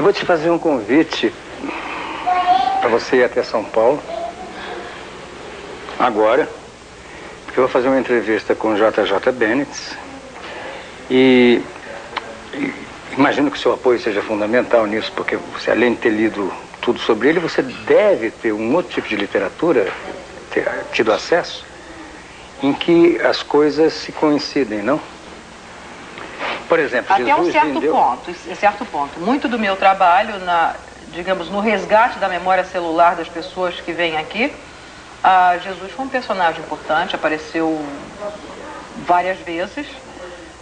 vou te fazer um convite para você ir até São Paulo agora, porque eu vou fazer uma entrevista com o JJ Bennett e imagino que o seu apoio seja fundamental nisso, porque você, além de ter lido tudo sobre ele, você deve ter um outro tipo de literatura, ter tido acesso, em que as coisas se coincidem, não? Por exemplo, até um certo ponto. Muito do meu trabalho, digamos, no resgate da memória celular das pessoas que vêm aqui, Jesus foi um personagem importante, apareceu várias vezes.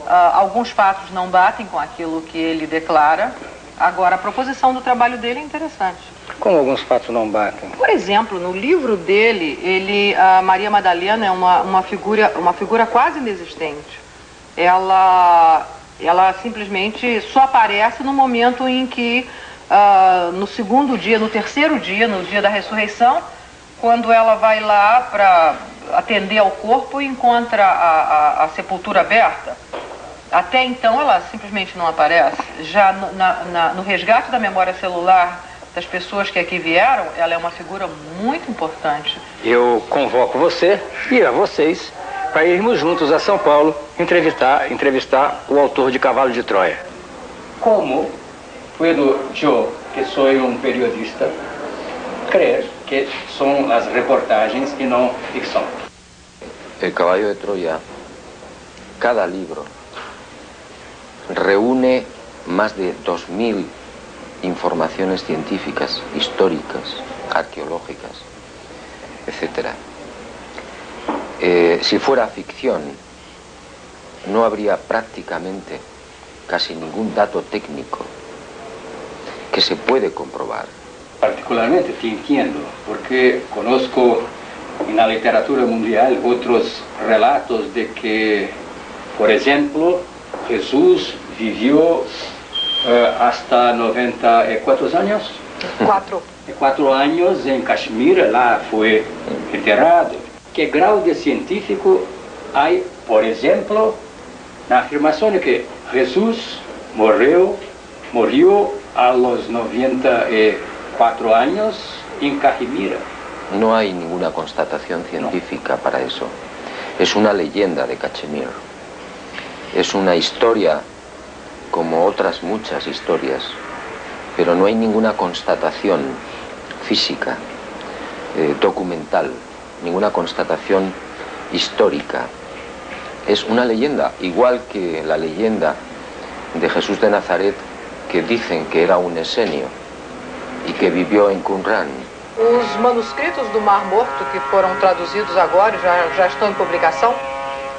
Alguns fatos não batem com aquilo que ele declara. Agora, a proposição do trabalho dele é interessante. Como alguns fatos não batem? Por exemplo, no livro dele, a Maria Madalena é uma figura quase inexistente. Ela simplesmente só aparece no momento em que, no segundo dia, no terceiro dia, no dia da ressurreição, quando ela vai lá para atender ao corpo e encontra a sepultura aberta. Até então ela simplesmente não aparece. Já no resgate da memória celular das pessoas que aqui vieram, ela é uma figura muito importante. Eu convoco você e a vocês para irmos juntos a São Paulo entrevistar o autor de Cavalo de Troia. Como puedo eu, que sou um periodista, crer que são as reportagens e não ficção? El Caballo de Troya, cada libro reúne más de 2000 informaciones científicas, históricas, arqueológicas, etc. Si fuera ficción, no habría prácticamente casi ningún dato técnico que se puede comprobar. Particularmente te entiendo, porque conozco en la literatura mundial otros relatos de que, por ejemplo, Jesús vivió hasta 94 años. 4 años en Kashmir, lá fue enterrado. ¿Qué grado de científico hay, por ejemplo, la afirmación de que Jesús murió a los 94 años en Kashmir? No hay ninguna constatación científica para eso. Es una leyenda de Cachemir. Es una historia como otras muchas historias, pero no hay ninguna constatación física, documental, ninguna constatación histórica. Es una leyenda, igual que la leyenda de Jesús de Nazaret, que dicen que era un esenio y que vivió en Qumran. Os manuscritos do Mar Morto, que foram traduzidos agora, já estão em publicação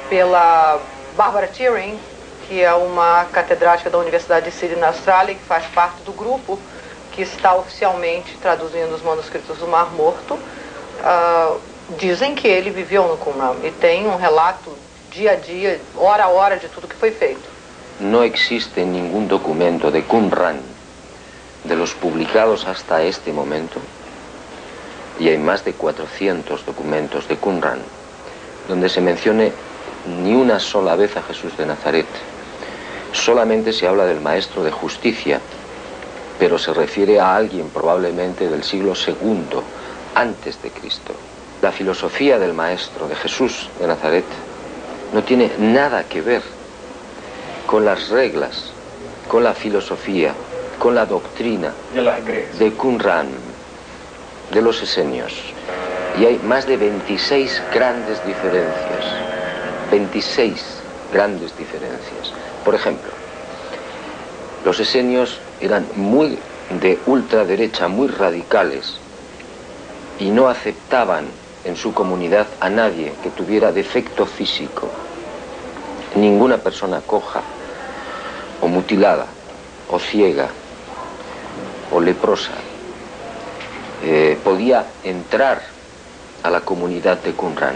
pela Barbara Turing, que é uma catedrática da Universidade de Sydney, na Austrália, que faz parte do grupo que está oficialmente traduzindo os manuscritos do Mar Morto. Dizem que ele viveu no Qumran e tem um relato dia a dia, hora a hora, de tudo que foi feito. No existe ningún documento de Qumran, de los publicados hasta este momento, y hay más de 400 documentos de Qumran, donde se mencione ni una sola vez a Jesús de Nazaret. Solamente se habla del maestro de justicia, pero se refiere a alguien probablemente del siglo II antes de Cristo. La filosofía del maestro de Jesús de Nazaret no tiene nada que ver con las reglas, con la filosofía, con la doctrina de Qumran, de los esenios. Y hay más de 26 grandes diferencias. 26 grandes diferencias. Por ejemplo, los esenios eran muy de ultraderecha, muy radicales, y no aceptaban en su comunidad a nadie que tuviera defecto físico. Ninguna persona coja, o mutilada, o ciega, o leprosa, podía entrar a la comunidad de Qumran.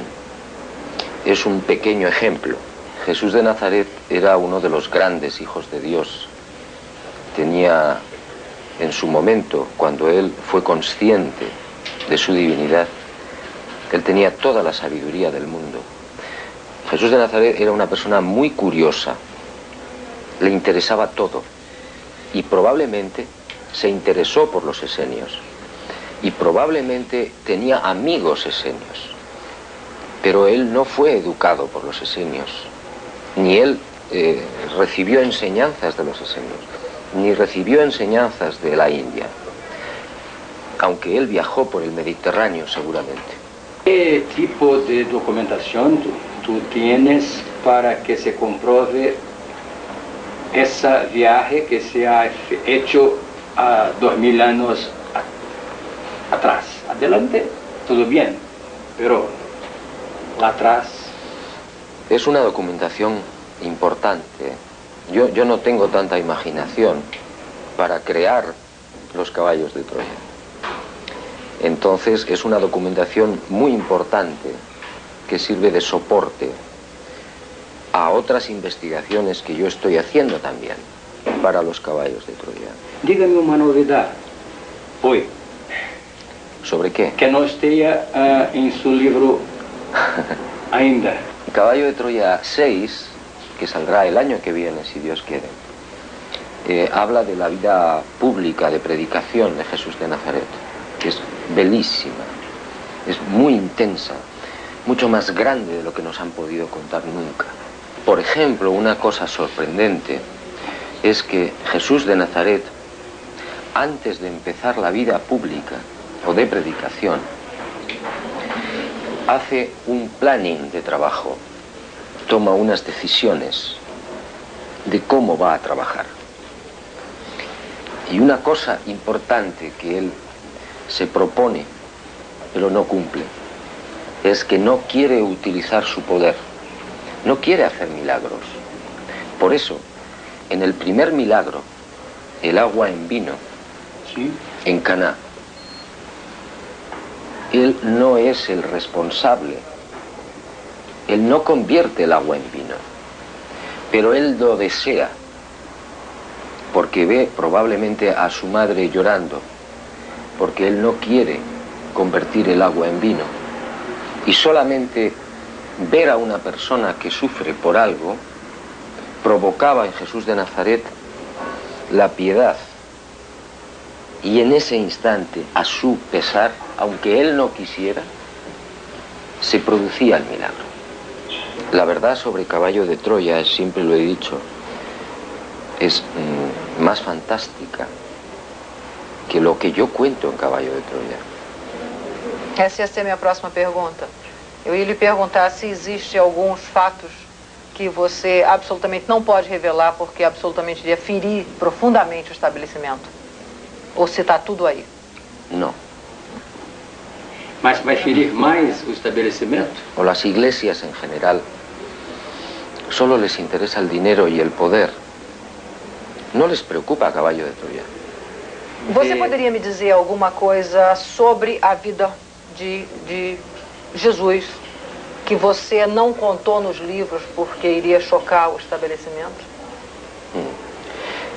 Es un pequeño ejemplo. Jesús de Nazaret era uno de los grandes hijos de Dios. Tenía, en su momento, cuando él fue consciente de su divinidad, él tenía toda la sabiduría del mundo. Jesús de Nazaret era una persona muy curiosa, le interesaba todo, y probablemente se interesó por los esenios y probablemente tenía amigos esenios, pero él no fue educado por los esenios, ni él recibió enseñanzas de los esenios, ni recibió enseñanzas de la India, aunque él viajó por el Mediterráneo seguramente. ¿Qué tipo de documentación tú tienes para que se compruebe ese viaje que se ha hecho a 2000 años atrás? Adelante, todo bien, pero atrás... Es una documentación importante. Yo no tengo tanta imaginación para crear los caballos de Troya. Entonces es una documentación muy importante que sirve de soporte a otras investigaciones que yo estoy haciendo también para los caballos de Troya. Dígame una novedad hoy. ¿Sobre qué? Que no esté en su libro ainda. El caballo de Troya 6, que saldrá el año que viene, si Dios quiere, habla de la vida pública de predicación de Jesús de Nazaret, que es bellísima, es muy intensa, mucho más grande de lo que nos han podido contar nunca. Por ejemplo, una cosa sorprendente es que Jesús de Nazaret, antes de empezar la vida pública o de predicación, hace un planning de trabajo, toma unas decisiones de cómo va a trabajar. Y una cosa importante que él se propone, pero no cumple, es que no quiere utilizar su poder, no quiere hacer milagros. Por eso, en el primer milagro, el agua en vino, ¿Sí? en Caná, él no es el responsable. Él no convierte el agua en vino, pero él lo desea, porque ve probablemente a su madre llorando, porque él no quiere convertir el agua en vino. Y solamente ver a una persona que sufre por algo provocaba en Jesús de Nazaret la piedad. Y en ese instante, a su pesar, aunque él no quisiera, se producía el milagro. La verdad sobre Caballo de Troya, siempre lo he dicho, es más fantástica que lo que yo cuento en Caballo de Troya. Essa ia ser a minha próxima pergunta. Eu ia lhe perguntar se existe alguns fatos que você absolutamente não pode revelar porque absolutamente iria ferir profundamente o estabelecimento. Ou se está tudo aí? No. Mas vai ferir mais o estabelecimento? O las iglesias en general solo les interesa el dinero y el poder. No les preocupa Caballo de Troya. Você poderia me dizer alguma coisa sobre a vida de Jesus que você não contou nos livros porque iria chocar o estabelecimento?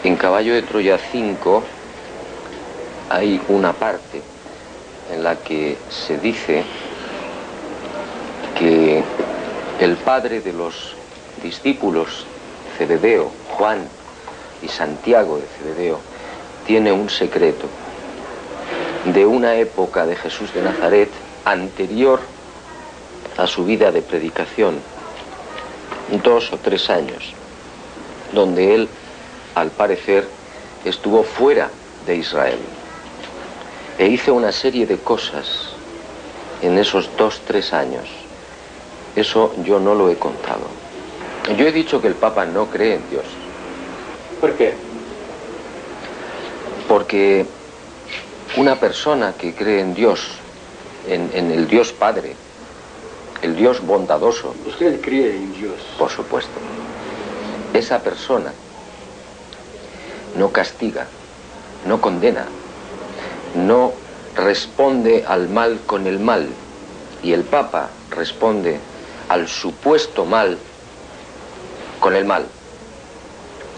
En Caballo de Troya 5 hay una parte en la que se dice que el padre de los discípulos, Zebedeo, Juan y Santiago de Zebedeo, tiene un secreto de una época de Jesús de Nazaret anterior a su vida de predicación, 2 o 3 años, donde él, al parecer, estuvo fuera de Israel e hizo una serie de cosas en esos 2-3 años. Eso yo no lo he contado. Yo he dicho que el Papa no cree en Dios. ¿Por qué? Porque una persona que cree en Dios, en el Dios Padre, el Dios bondadoso... ¿Usted cree en Dios? Por supuesto. Esa persona no castiga, no condena, no responde al mal con el mal. Y el Papa responde al supuesto mal con el mal.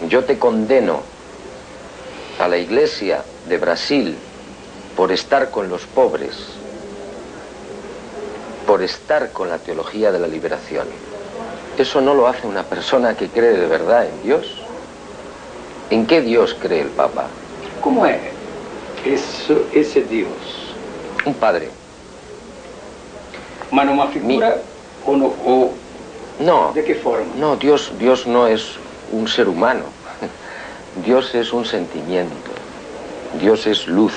Yo te condeno a la Iglesia de Brasil por estar con los pobres, por estar con la teología de la liberación. Eso no lo hace una persona que cree de verdad en Dios. ¿En qué Dios cree el Papa? ¿Cómo es esse Deus? Un padre. Mas numa figura ou No, de que forma? no, Dios no es un ser humano. Dios es un sentimiento. Dios es luz.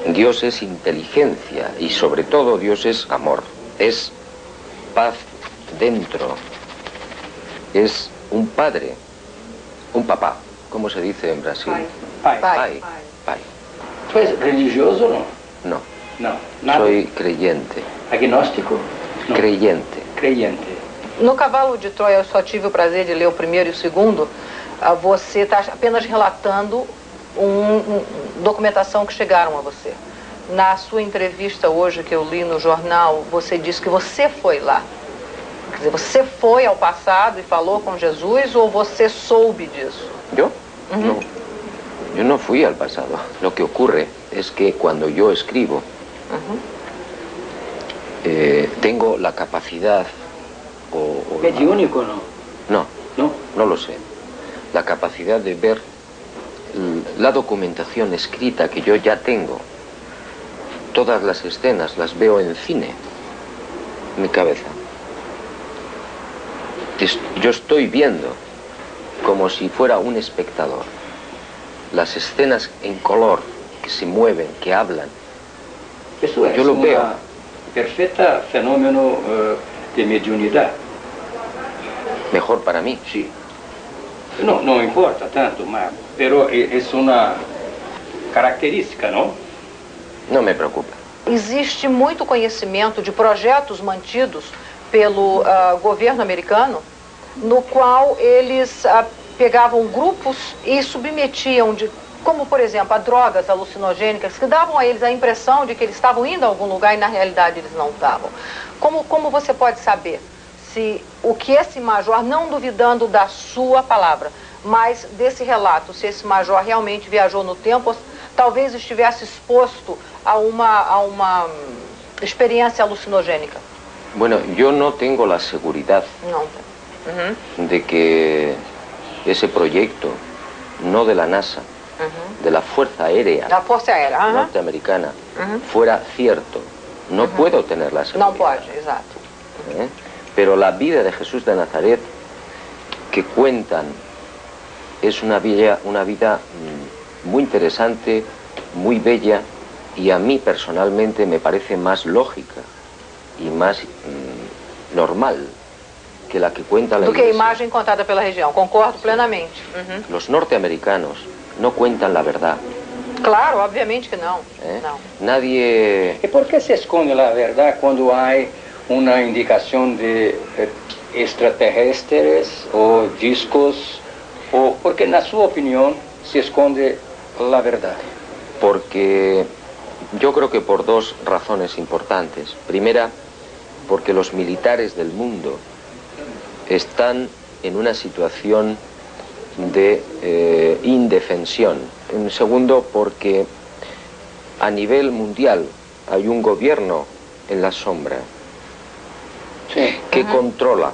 Dios es inteligencia y sobre todo Dios es amor. Es paz dentro. Es un padre, un papá, ¿cómo se dice en Brasil? Pai. Pai. Pai. Tu és religioso ou não? No, Não. Nada? soy creyente. Agnóstico? Não. Creyente. Creyente. No Cavalo de Troia, eu só tive o prazer de ler o primeiro e o segundo. Você está apenas relatando documentação que chegaram a você. Na sua entrevista hoje que eu li no jornal, você disse que você foi lá. Quer dizer, você foi ao passado e falou com Jesus ou você soube disso? ¿Yo? No. Yo no fui al pasado. Lo que ocurre es que cuando yo escribo, tengo la capacidad o Mediúnico ou não? No, Não? no lo sé. La capacidad de ver la documentación escrita que yo ya tengo. Todas las escenas las veo en cine, en mi cabeza. Yo estoy viendo como si fuera un espectador. Las escenas en color, que se mueven, que hablan. Isso é Eu lo veo. perfeita fenômeno de mediunidade. Mejor para mí. Sim. Não importa tanto, mas pero é uma característica, não? No me preocupa. Existe muito conhecimento de projetos mantidos pelo governo americano, no qual eles pegavam grupos e submetiam, como por exemplo, a drogas alucinogênicas, que davam a eles a impressão de que eles estavam indo a algum lugar e na realidade eles não estavam. Como você pode saber se o que esse major, não duvidando da sua palavra, mas desse relato, se esse major realmente viajou no tempo, ou talvez estivesse exposto a uma experiência alucinogênica? Bueno, yo no tengo la seguridad de que ese proyecto, no de la NASA, de la Fuerza Aérea norteamericana, fuera cierto. No puedo tener la seguridad. Não pode, exato. Pero la vida de Jesús de Nazaret que cuentan es una vida muy interesante, muy bella, y a mí personalmente me parece más lógica y más normal que la que cuenta la do que a Iglesia. imagem contada pela região. Concordo plenamente. Los norteamericanos no cuentan la verdad. Claro, obviamente que não. Não. Nadie... E por que se esconde a verdade quando há uma indicação de extraterrestres ou discos? Ou porque, na sua opinião, se esconde a verdade? Porque yo creo que por dos razones importantes. Primera, porque los militares del mundo están en una situación de indefensión. En segundo, porque a nivel mundial hay un gobierno en la sombra que controla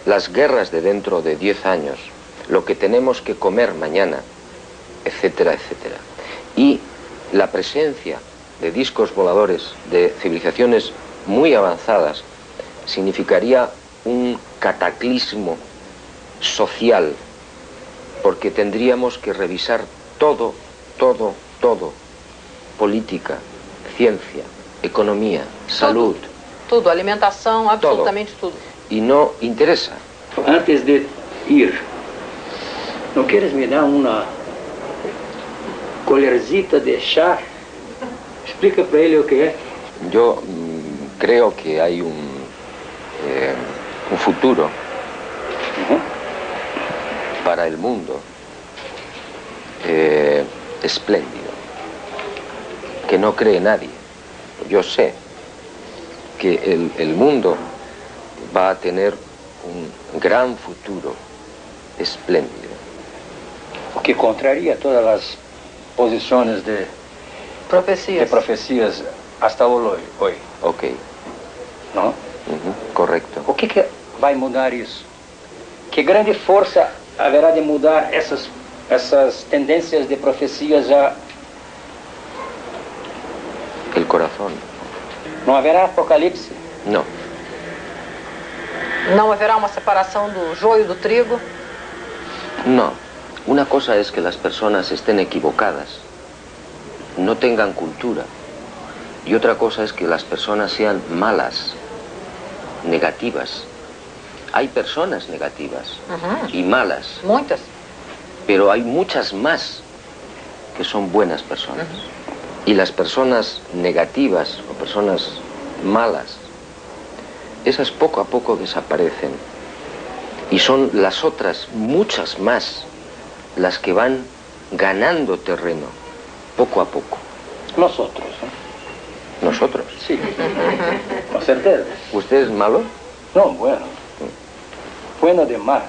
las guerras de dentro de 10 años, lo que tenemos que comer mañana, etcétera, etcétera. Y la presencia de discos voladores de civilizaciones muy avanzadas significaría un cataclismo social, porque tendríamos que revisar todo, política, ciencia, economía, salud. Tudo, alimentação, absolutamente tudo. Y no interesa. Antes de ir, não queres me dar uma colhercita de chá? Explica para ele o que é. Yo creo que hay un futuro para el mundo espléndido, que no cree nadie. Yo sé que el mundo va a tener un gran futuro espléndido. O que contraria todas as posições de profecias hasta hoje. Ok. Não? Correcto. O que vai mudar isso? Que grande força haverá de mudar essas tendências de profecias já razón. Não haverá apocalipse? No. Não haverá uma separação do joio do trigo? No. Una cosa es que las personas estén equivocadas, no tengan cultura. Y otra cosa es que las personas sean malas, negativas. Hay personas negativas y malas, Muitas. pero hay muchas más que son buenas personas. Y las personas negativas o personas malas, esas poco a poco desaparecen. Y son las otras, muchas más, las que van ganando terreno, poco a poco. Nosotros, ¿eh? ¿Nosotros? Sí, con certeza. ¿Usted es malo? No, bueno. Bueno de más.